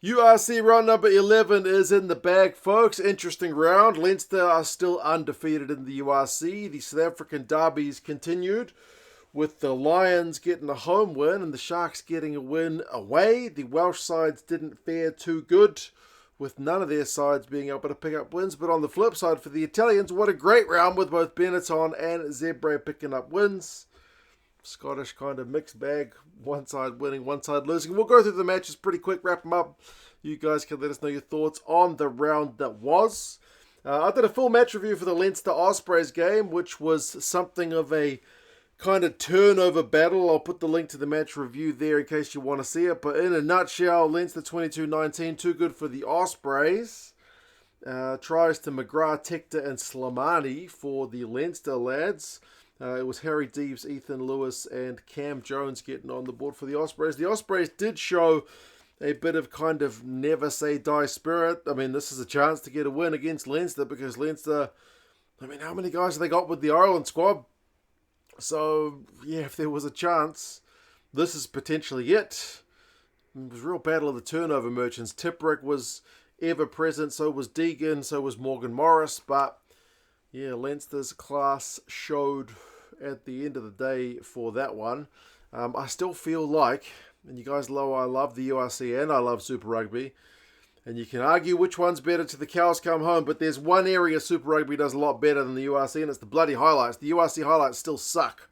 URC round number 11 is in the bag, folks. Interesting round. Leinster are still undefeated in the URC. The South African derbies continued with the Lions getting a home win and the Sharks getting a win away. The Welsh sides didn't fare too good, with none of their sides being able to pick up wins. But on the flip side, for the Italians, what a great round with both Benneton and Zebre picking up wins. Scottish kind of mixed bag. One side winning, one side losing. We'll go through the matches pretty quick, wrap them up. You guys can let us know your thoughts on the round that was. I did a full match review for the Leinster Ospreys game, which was something of a kind of turnover battle. I'll put the link to the match review there in case you want to see it. But in a nutshell, Leinster 22-19, too good for the Ospreys. Tries to McGrath, Tector and Slimani for the Leinster lads. It was Harry Deeves, Ethan Lewis and Cam Jones getting on the board for the Ospreys. The Ospreys did show a bit of kind of never say die spirit. I mean, this is a chance to get a win against Leinster because Leinster, I mean, how many guys have they got with the Ireland squad? So, yeah, if there was a chance, this is potentially it. It was a real battle of the turnover merchants. Tipuric was ever present, so was Deegan, so was Morgan Morris. But, yeah, Leinster's class showed at the end of the day for that one. I still feel like, and you guys know I love the URC and I love Super Rugby, and you can argue which one's better till the cows come home, but there's one area Super Rugby does a lot better than the URC, and it's the bloody highlights. The URC highlights still suck.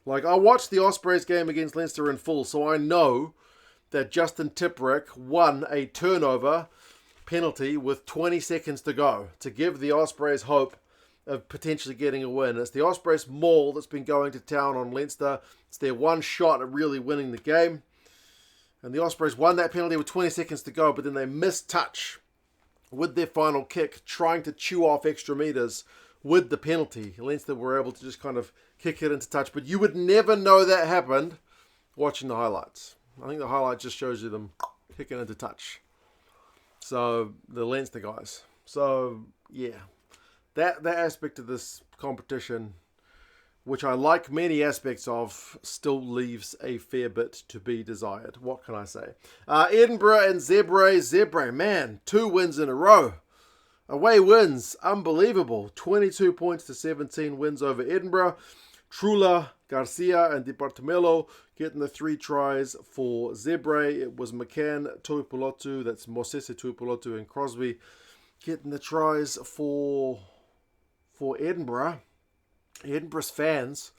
Like, I watched the Ospreys game against Leinster in full, so I know that Justin Tipuric won a turnover penalty with 20 seconds to go to give the Ospreys hope of potentially getting a win. It's the Ospreys maul that's been going to town on Leinster. It's their one shot at really winning the game. And the Ospreys won that penalty with 20 seconds to go, but then they missed touch with their final kick, trying to chew off extra meters with the penalty. Leinster were able to just kind of kick it into touch, but you would never know that happened watching the highlights. I think the highlight just shows you them kicking into touch. So, the Leinster guys. So, yeah. That aspect of this competition, which I like many aspects of, still leaves a fair bit to be desired. What can I say? Edinburgh and Zebre. Zebre, man, 2 wins in a row. Away wins, unbelievable. 22 points to 17 wins over Edinburgh. Trula, Garcia and Departamelo getting the 3 tries for Zebre. It was McCann, Tuipulotu, that's Mosese Tuipulotu and Crosby getting the tries for Edinburgh. Edinburgh's fans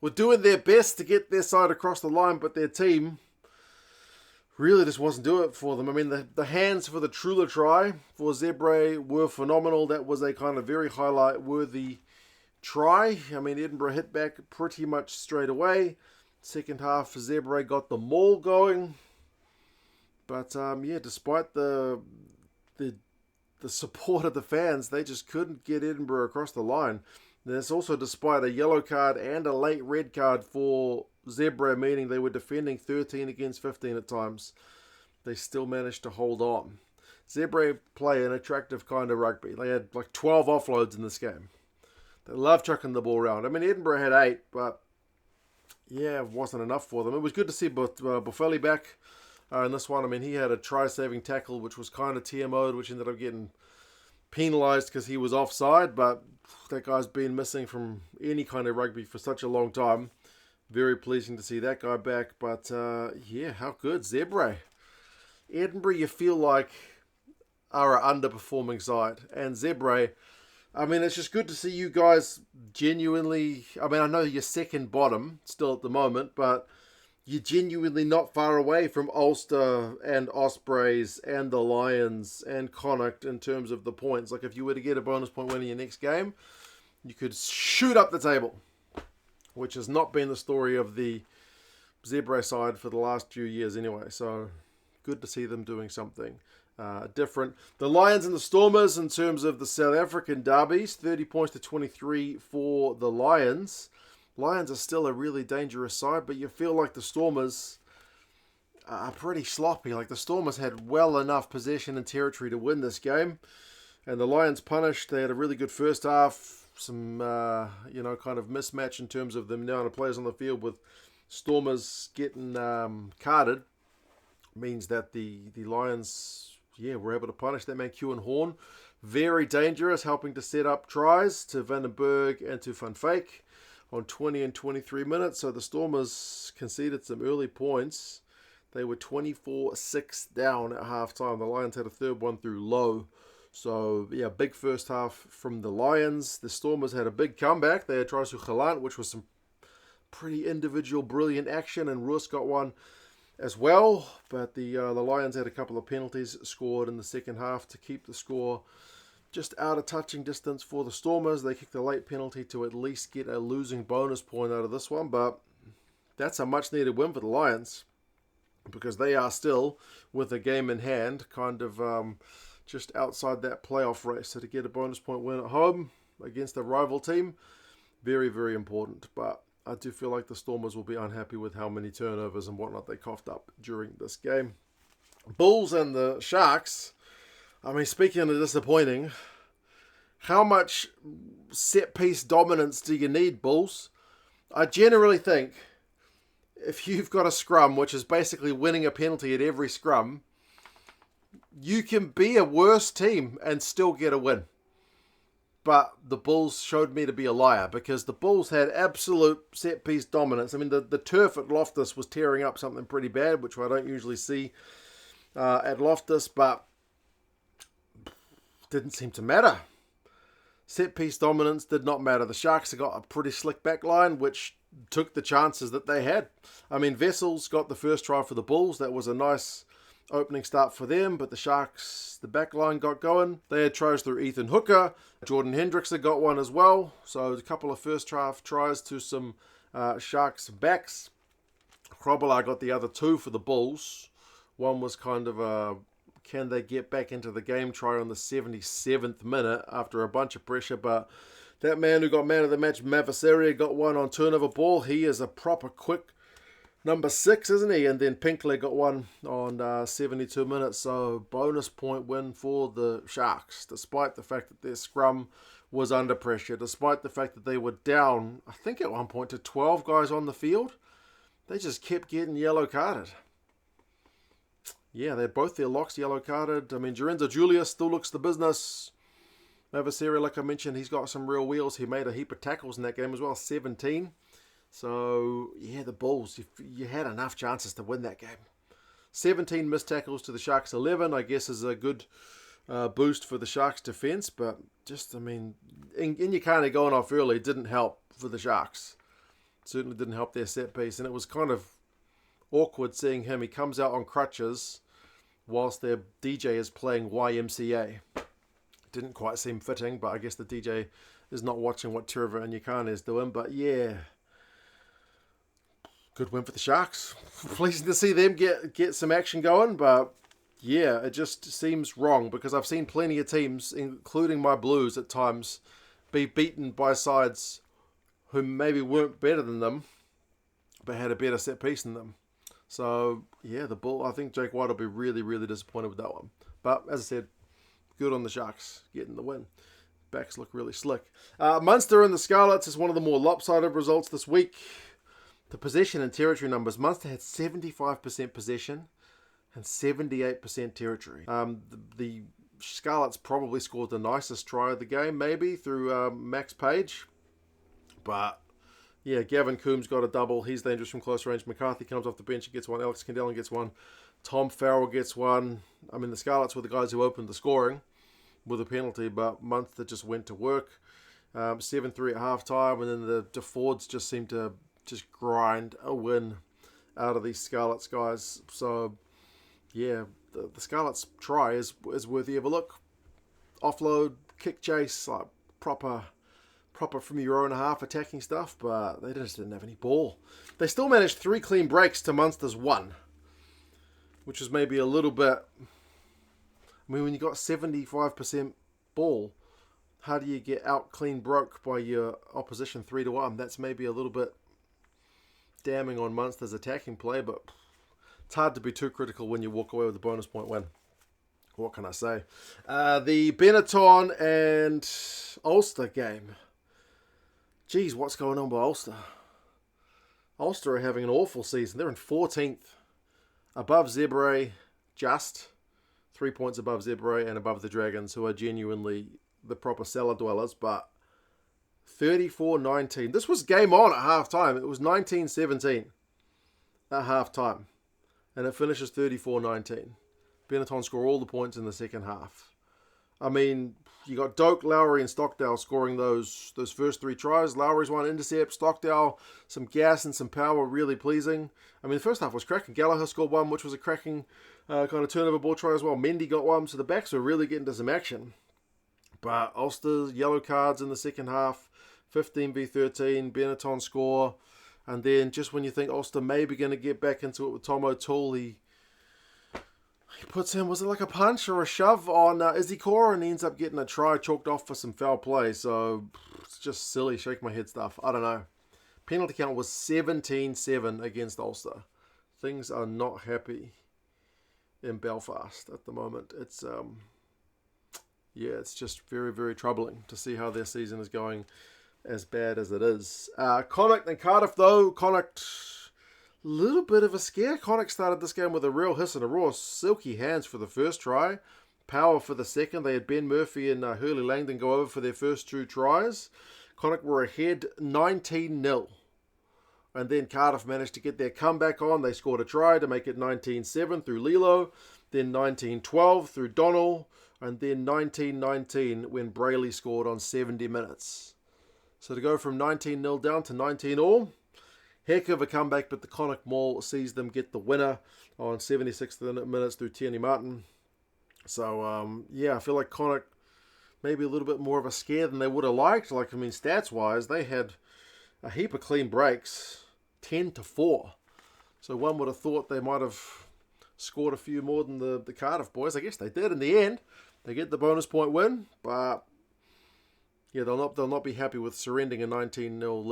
were doing their best to get their side across the line, but their team really just wasn't doing it for them. I mean, the hands for the Trula try for Zebre were phenomenal. That was a kind of very highlight-worthy try. I mean, Edinburgh hit back pretty much straight away. Second half, Zebre got the maul going. But, yeah, despite the support of the fans, they just couldn't get Edinburgh across the line. That's also despite a yellow card and a late red card for Zebre, meaning they were defending 13 against 15 at times. They still managed to hold on. Zebre play an attractive kind of rugby. They had like 12 offloads in this game. They love chucking the ball around. I mean, Edinburgh had 8, but yeah, it wasn't enough for them. It was good to see BULvSHA back in this one. I mean, he had a try-saving tackle, which was kind of TMO'd, which ended up getting penalised because he was offside, but that guy's been missing from any kind of rugby for such a long time. Very pleasing to see that guy back, but yeah, how good. Zebre. Edinburgh, you feel like, are an underperforming side, and Zebre, I mean, it's just good to see you guys genuinely, I mean, I know you're second bottom still at the moment, but you're genuinely not far away from Ulster and Ospreys and the Lions and Connacht in terms of the points. Like, if you were to get a bonus point win in your next game, you could shoot up the table, which has not been the story of the Zebre side for the last few years anyway. So, good to see them doing something different. The Lions and the Stormers in terms of the South African derbies, 30 points to 23 for the Lions. Lions are still a really dangerous side, but you feel like the Stormers are pretty sloppy. Like, the Stormers had well enough possession and territory to win this game, and the Lions punished. They had a really good first half, some kind of mismatch in terms of the amount of players on the field, with Stormers getting carded means that the Lions, were able to punish that man, Kewan Horn. Very dangerous, helping to set up tries to Vandenberg and to Van Fake on 20 and 23 minutes. So the Stormers conceded some early points. They were 24-6 down at halftime. The Lions had a third one through Low. So, big first half from the Lions. The Stormers had a big comeback. They had tries to Galant, which was some pretty individual brilliant action, and Roos got one as well. But the Lions had a couple of penalties scored in the second half to keep the score just out of touching distance for the Stormers. They kicked a late penalty to at least get a losing bonus point out of this one, but that's a much needed win for the Lions, because they are still, with a game in hand, kind of just outside that playoff race. So to get a bonus point win at home against a rival team, very, very important. But I do feel like the Stormers will be unhappy with how many turnovers and whatnot they coughed up during this game. Bulls and the Sharks, I mean, speaking of disappointing, how much set-piece dominance do you need, Bulls? I generally think if you've got a scrum, which is basically winning a penalty at every scrum, you can be a worse team and still get a win. But the Bulls showed me to be a liar, because the Bulls had absolute set-piece dominance. I mean, the turf at Loftus was tearing up something pretty bad, which I don't usually see at Loftus, but didn't seem to matter. Set-piece dominance did not matter. The Sharks have got a pretty slick back line, which took the chances that they had. I mean, Vessels got the first try for the Bulls. That was a nice opening start for them, but the Sharks, the back line got going. They had tries through Ethan Hooker. Jordan Hendricks had got one as well. So a couple of first half tries to some Sharks backs. Krobela got the other two for the Bulls. One was kind of a can they get back into the game try on the 77th minute after a bunch of pressure, but that man who got man of the match, MUNvSCA, got one on turnover ball. He is a proper quick number 6, isn't he? And then Pinkley got one on 72 minutes. So bonus point win for the Sharks, despite the fact that their scrum was under pressure, despite the fact that they were down, I think at one point, to 12 guys on the field. They just kept getting yellow carded. Yeah, they're both their locks yellow carded. I mean, Lorenzo Julius still looks the business. MUNvSCA, like I mentioned, he's got some real wheels. He made a heap of tackles in that game as well, 17. So, yeah, the Bulls, you had enough chances to win that game. 17 missed tackles to the Sharks 11, I guess, is a good boost for the Sharks' defense. But just, I mean, Inyekane going off early didn't help for the Sharks. Certainly didn't help their set piece. And it was kind of awkward seeing him. He comes out on crutches whilst their DJ is playing YMCA. Didn't quite seem fitting, but I guess the DJ is not watching what Trevor Inyekane is doing. But yeah, good win for the Sharks. Pleasing to see them get some action going, but yeah, it just seems wrong, because I've seen plenty of teams, including my Blues at times, be beaten by sides who maybe weren't better than them, but had a better set piece than them. So yeah, the Bull, I think Jake White will be really, really disappointed with that one. But as I said, good on the Sharks getting the win. Backs look really slick. Munster and the Scarlets is one of the more lopsided results this week. The possession and territory numbers. Munster had 75% possession and 78% territory. The Scarlets probably scored the nicest try of the game, maybe, through Max Page. But yeah, Gavin Coombs got a double. He's dangerous from close range. McCarthy comes off the bench and gets one. Alex Kendellen gets one. Tom Farrell gets one. I mean, the Scarlets were the guys who opened the scoring with a penalty, but Munster just went to work. 7-3 at halftime, and then the Fords just seemed to just grind a win out of these Scarlets guys. So yeah, the Scarlets try is worthy of a look. Offload, kick chase, like proper from your own half attacking stuff, but they just didn't have any ball. They still managed 3 clean breaks to Munster's 1, which is maybe a little bit. I mean, when you got 75% ball, how do you get out clean broke by your opposition 3-1? That's maybe a little bit damning on Munster's attacking play, but it's hard to be too critical when you walk away with a bonus point win. What can I say? The Benneton and Ulster game. Geez, what's going on with Ulster? Ulster are having an awful season. They're in 14th. above Zebre, just 3 points above Zebre and above the Dragons, who are genuinely the proper cellar dwellers, but 34-19. This was game on at half-time. It was 19-17 at half-time. And it finishes 34-19. Benneton score all the points in the second half. I mean, you got Doak, Lowry, and Stockdale scoring those first 3 tries. Lowry's one intercept. Stockdale, some gas and some power, really pleasing. I mean, the first half was cracking. Gallagher scored one, which was a cracking kind of turnover ball try as well. Mendy got one, so the backs were really getting to some action. But Ulster's yellow cards in the second half, 15v13, Benneton score. And then just when you think Ulster may be going to get back into it with Tom O'Toole, he puts in, was it like a punch or a shove on Izzy Core, and he ends up getting a try chalked off for some foul play. So it's just silly, shake my head stuff. I don't know. Penalty count was 17-7 against Ulster. Things are not happy in Belfast at the moment. It's yeah, it's just very, very troubling to see how their season is going as bad as it is. Connacht and Cardiff, though. Connacht, a little bit of a scare. Connacht started this game with a real hiss and a roar. Silky hands for the first try. Power for the second. They had Ben Murphy and Hurley Langdon go over for their first 2 tries. Connacht were ahead 19-0. And then Cardiff managed to get their comeback on. They scored a try to make it 19-7 through Lilo. Then 19-12 through Donnell. And then 19-19 when Brayley scored on 70 minutes. So to go from 19-0 down to 19-all, heck of a comeback, but the Connacht Maul sees them get the winner on 76 minutes through Tierney Martin. So, yeah, I feel like Connacht maybe a little bit more of a scare than they would have liked. Like, I mean, stats-wise, they had a heap of clean breaks, 10-4. So one would have thought they might have scored a few more than the Cardiff boys. I guess they did in the end. They get the bonus point win, but yeah, they'll not be happy with surrendering a 19-0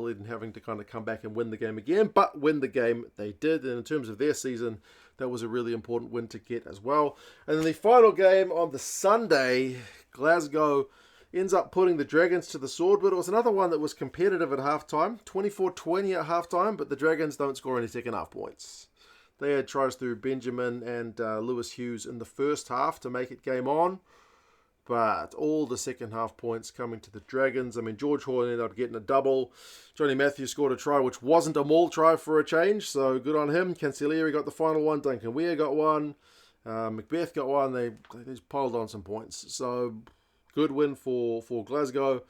lead and having to kind of come back and win the game again. But win the game they did, and in terms of their season, that was a really important win to get as well. And then the final game on the Sunday, Glasgow ends up putting the Dragons to the sword, but it was another one that was competitive at halftime, 24-20 at halftime, but the Dragons don't score any second half points. They had tries through Benjamin and Lewis Hughes in the first half to make it game on. But all the second half points coming to the Dragons. I mean, George Horn ended up getting a double. Johnny Matthews scored a try, which wasn't a maul try for a change. So good on him. Cancellieri got the final one. Duncan Weir got one. Macbeth got one. They just piled on some points. So good win for Glasgow.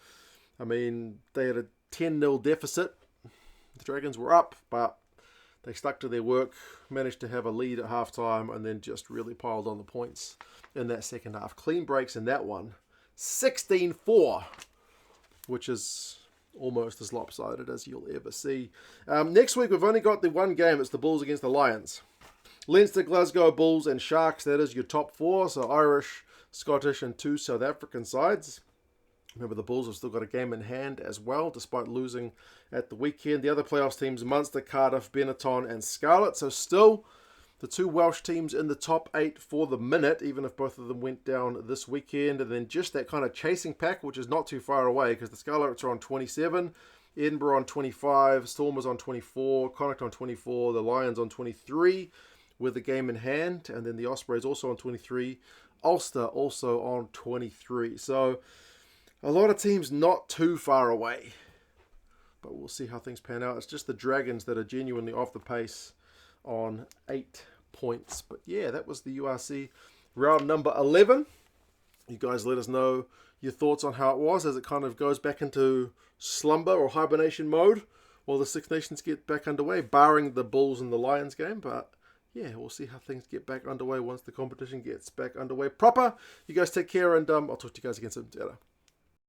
I mean, they had a 10-0 deficit. The Dragons were up, but they stuck to their work, managed to have a lead at halftime, and then just really piled on the points in that second half. Clean breaks in that one. 16-4, which is almost as lopsided as you'll ever see. Next week, we've only got the one game. It's the Bulls against the Lions. Leinster, Glasgow, Bulls, and Sharks. That is your top 4. So Irish, Scottish, and 2 South African sides. Remember, the Bulls have still got a game in hand as well, despite losing at the weekend. The other playoffs teams, Munster, Cardiff, Benneton, and Scarlets. So still the 2 Welsh teams in the top 8 for the minute, even if both of them went down this weekend. And then just that kind of chasing pack, which is not too far away, because the Scarlets are on 27, Edinburgh on 25, Stormers on 24, Connacht on 24, the Lions on 23 with the game in hand. And then the Ospreys also on 23, Ulster also on 23. So a lot of teams not too far away, but we'll see how things pan out. It's just the Dragons that are genuinely off the pace on 8 points. But yeah, that was the URC round number 11. You guys let us know your thoughts on how it was as it kind of goes back into slumber or hibernation mode while the Six Nations get back underway, barring the Bulls and the Lions game. But yeah, we'll see how things get back underway once the competition gets back underway proper. You guys take care, and I'll talk to you guys again soon.